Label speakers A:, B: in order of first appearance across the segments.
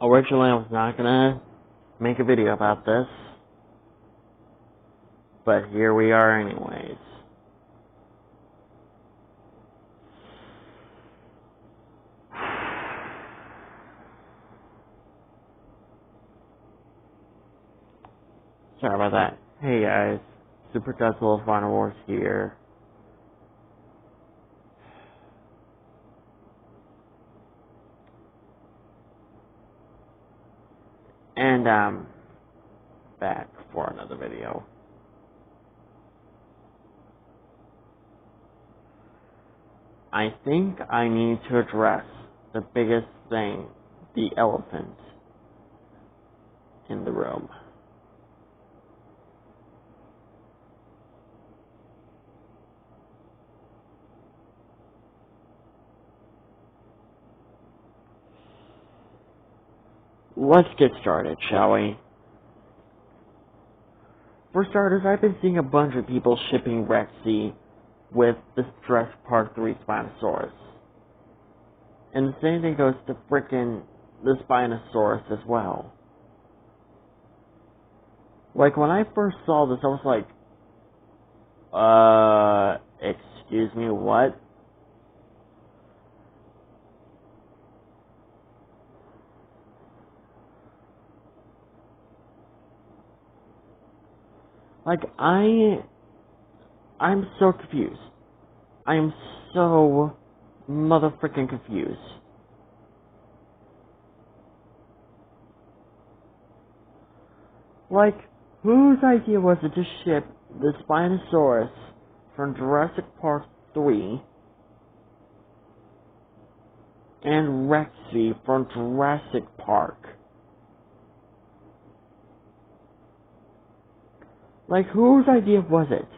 A: Originally, I was not gonna make a video about this, but here we are anyways. Sorry about that. Hey guys, Super Tussle of Final Wars here. And I'm back for another video. I think I need to address the biggest thing, the elephant in the room. Let's get started, shall we? For starters, I've been seeing a bunch of people shipping Rexy with the Jurassic Park 3 Spinosaurus. And the same thing goes to frickin' the Spinosaurus as well. Like, when I first saw this, I was like, excuse me, what? Like, I'm so confused. I am so motherfucking confused. Like, whose idea was it to ship the Spinosaurus from Jurassic Park 3 and Rexy from Jurassic Park? Like, whose idea was it?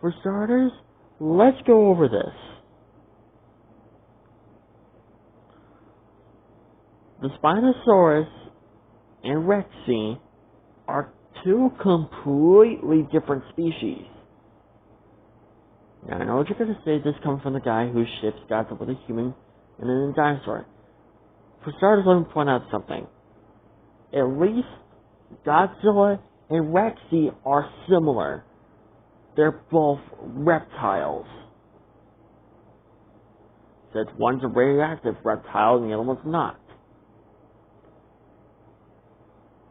A: For starters, let's go over this. The Spinosaurus and Rexy are two completely different species. Now, I know what you're going to say. This comes from the guy who ships Godzilla with a human and then a dinosaur. For starters, let me point out something. At least Godzilla and Rexy are similar. They're both reptiles. Except one's a radioactive reptile and the other one's not.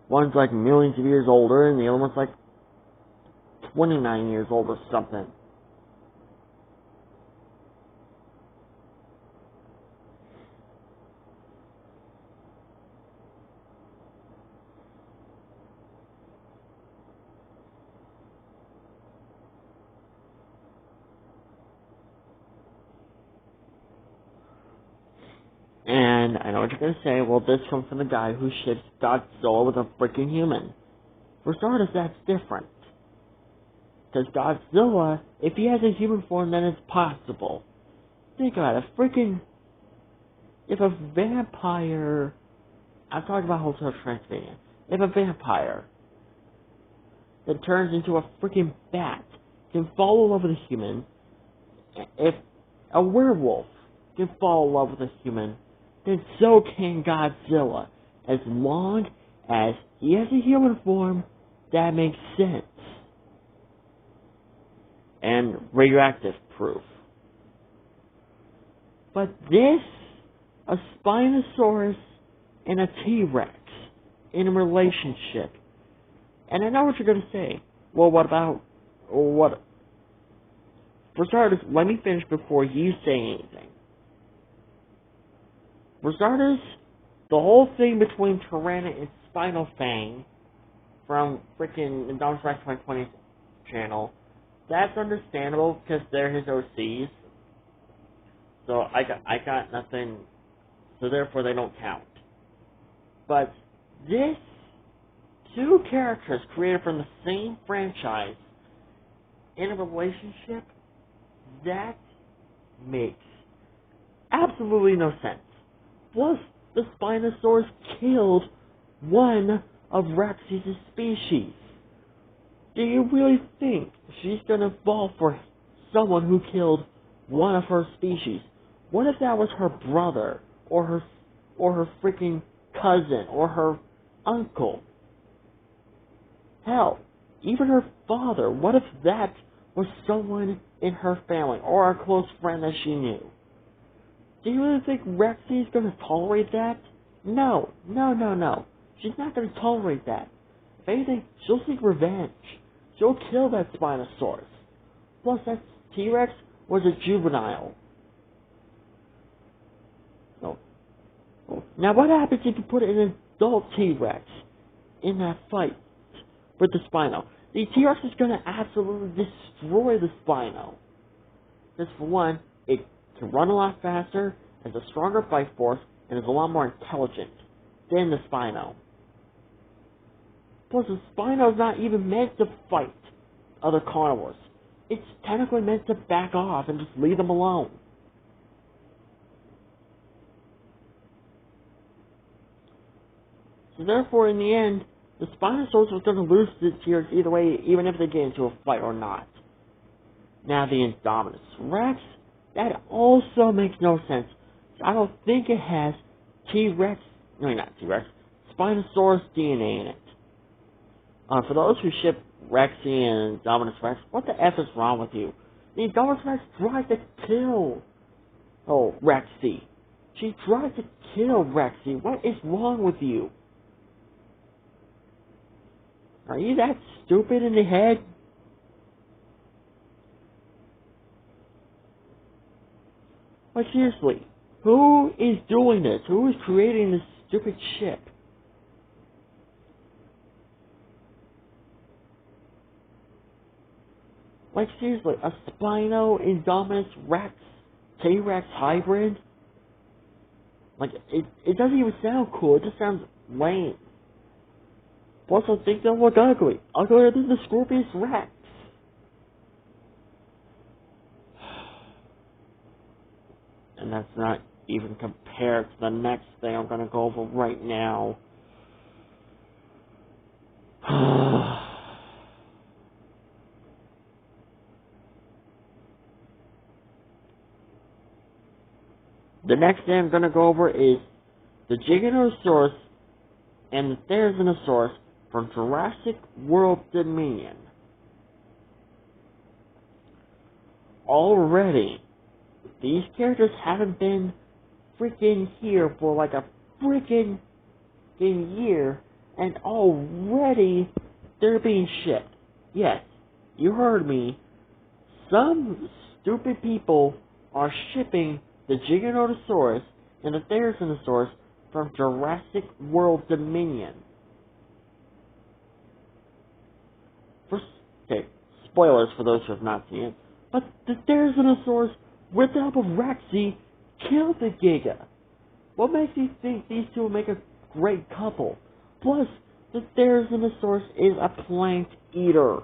A: One's like millions of years older and the other one's like 29 years old or something. And I know what you're going to say, well, this comes from the guy who ships Godzilla with a freaking human. For starters, that's different. Because Godzilla, if he has a human form, then it's possible. Think about it, if a vampire, I'm talking about Hotel Transylvania, if a vampire that turns into a freaking bat can fall in love with a human, if a werewolf can fall in love with a human, then so can Godzilla. As long as he has a human form, that makes sense. And radioactive proof. But this, a Spinosaurus and a T-Rex in a relationship. And I know what you're going to say. Well, what? For starters, let me finish before you say anything. For starters, the whole thing between Tyranna and Spinal Fang from frickin' Dinosaur Rex 2020 channel, that's understandable because they're his OCs. So I got nothing, so therefore they don't count. But this, two characters created from the same franchise in a relationship, that makes absolutely no sense. Plus, the Spinosaurus killed one of Rexy's species. Do you really think she's gonna fall for someone who killed one of her species? What if that was her brother or her freaking cousin or her uncle. Hell, even her father. What if that was someone in her family or a close friend that she knew? Do you really think Rexy is going to tolerate that? No. She's not going to tolerate that. If anything, she'll seek revenge. She'll kill that Spinosaurus. Plus, that T-Rex was a juvenile. So, now what happens if you put an adult T-Rex in that fight with the Spino? The T-Rex is going to absolutely destroy the Spino. Because for one, it can run a lot faster, has a stronger bite force, and is a lot more intelligent than the Spino. Plus, the Spino is not even meant to fight other carnivores. It's technically meant to back off and just leave them alone. So therefore, in the end, the Spinosaurus was going to lose to the T-Rex either way, even if they get into a fight or not. Now, the Indominus Rex, that also makes no sense. I don't think it has Spinosaurus DNA in it. For those who ship Rexy and Indominus Rex, what the F is wrong with you? The Indominus Rex tried to kill Rexy. She tried to kill Rexy. What is wrong with you? Are you that stupid in the head? Like, seriously, who is doing this? Who is creating this stupid ship? Like, seriously, a Spino Indominus Rex T-Rex hybrid? Like, it doesn't even sound cool. It just sounds lame. Plus, I think they'll look ugly. Uglier than the Scorpius Rex. And that's not even compared to the next thing I'm going to go over right now. The next thing I'm going to go over is the Giganotosaurus and the therizinosaurus from Jurassic World Dominion. Already, these characters haven't been freaking here for like a freaking year, and already they're being shipped. Yes, you heard me. Some stupid people are shipping the Giganotosaurus and the therizinosaurus from Jurassic World Dominion. Okay, spoilers for those who have not seen it, but the therizinosaurus, with the help of Rexy, killed the Giga. What makes you think these two will make a great couple? Plus, the therizinosaurus is a plant eater.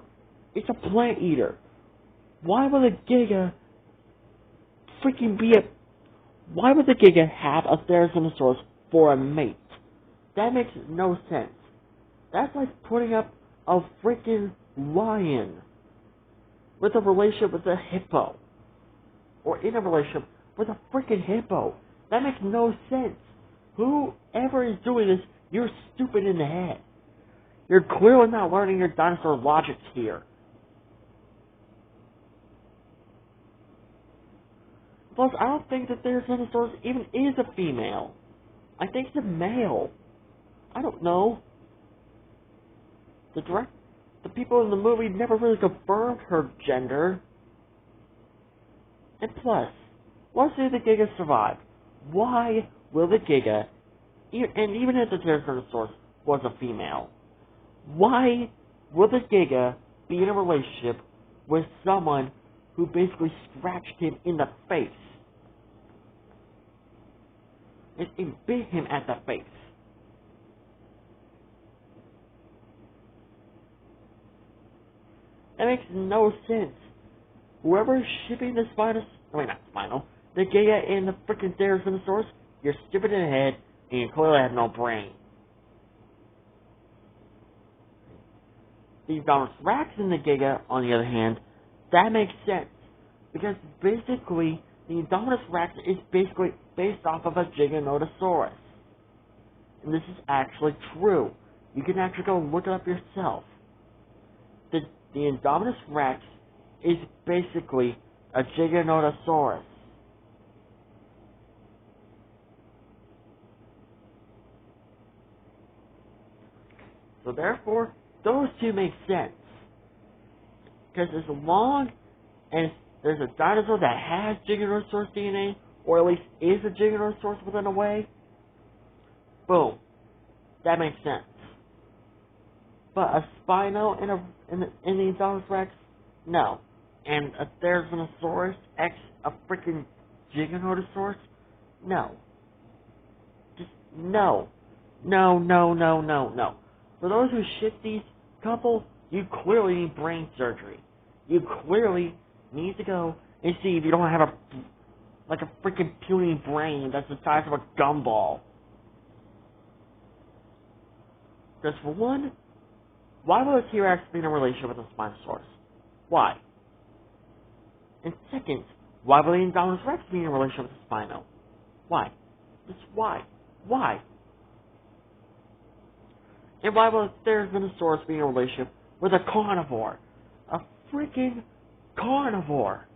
A: It's a plant eater. Why would the Giga Why would the Giga have a therizinosaurus for a mate? That makes no sense. That's like putting up a freaking lion with a relationship with a hippo. Or in a relationship with a freaking hippo. That makes no sense. Whoever is doing this, you're stupid in the head. You're clearly not learning your dinosaur logics here. Plus, I don't think that therizinosaurus even is a female. I think it's a male. I don't know. The people in the movie never really confirmed her gender. And plus, let's say the Giga survived. Why will the Giga, and even if the Tyrannosaurus was a female, why will the Giga be in a relationship with someone who basically scratched him in the face? It bit him at the face. That makes no sense. Whoever is shipping the the Giga and the freaking Therizinosaurus, you're stupid in the head, and you clearly have no brain. The Indominus Rex and the Giga, on the other hand, that makes sense. Because basically, the Indominus Rex is basically based off of a Giganotosaurus. And this is actually true. You can actually go look it up yourself. The Indominus Rex is basically a giganotosaurus. So therefore, those two make sense. Because as long as there's a dinosaur that has Giganotosaurus DNA, or at least is a Giganotosaurus within a way, boom, that makes sense. But a Spino in the Indominus Rex, no. And a therizinosaurus X, a freaking Giganotosaurus, no. Just no. No. For those who ship these couple, you clearly need brain surgery. You clearly need to go and see if you don't have a freaking puny brain that's the size of a gumball. Because for one, why would a T-Rex be in a relationship with a Spinosaurus? Why? And second, why would the Indominus Rex be in a relationship with a Spino? Why? Just why? Why? And why would a therizinosaurus be in a relationship with a carnivore? A freaking carnivore!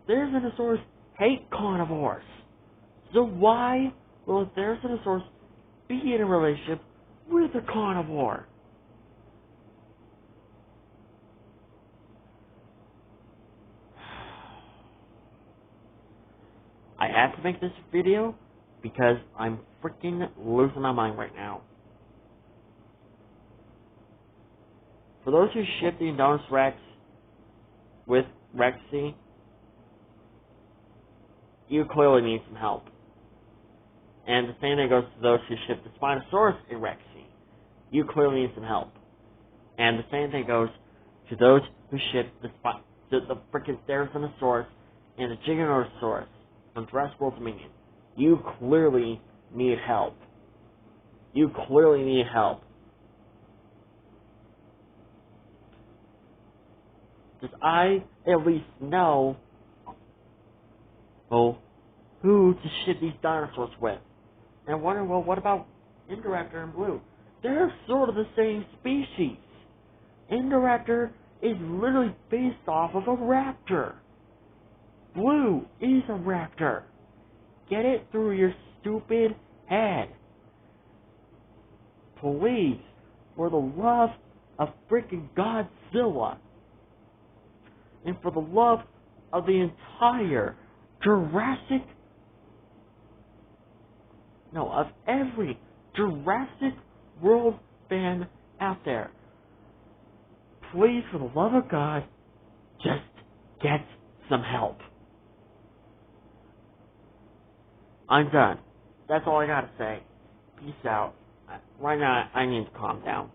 A: Therizinosaurs hate carnivores. So why will a therizinosaurus be in a relationship with a carnivore? I have to make this video because I'm freaking losing my mind right now. For those who ship the Indominus Rex with Rexy, you clearly need some help. And the same thing goes to those who ship the Spinosaurus in Rexy. You clearly need some help. And the same thing goes to those who ship the freaking Therizinosaurus and the Giganotosaurus from Jurassic World Dominion. You clearly need help. You clearly need help. Because I at least know, well, who to ship these dinosaurs with. And I wonder, well, what about Indoraptor and Blue? They're sort of the same species. Indoraptor is literally based off of a raptor. Blue is a raptor. Get it through your stupid head. Please, for the love of freaking Godzilla, and for the love of the entire of every Jurassic World fan out there, please, for the love of God, just get some help. I'm done. That's all I gotta say. Peace out. Right now, I need to calm down.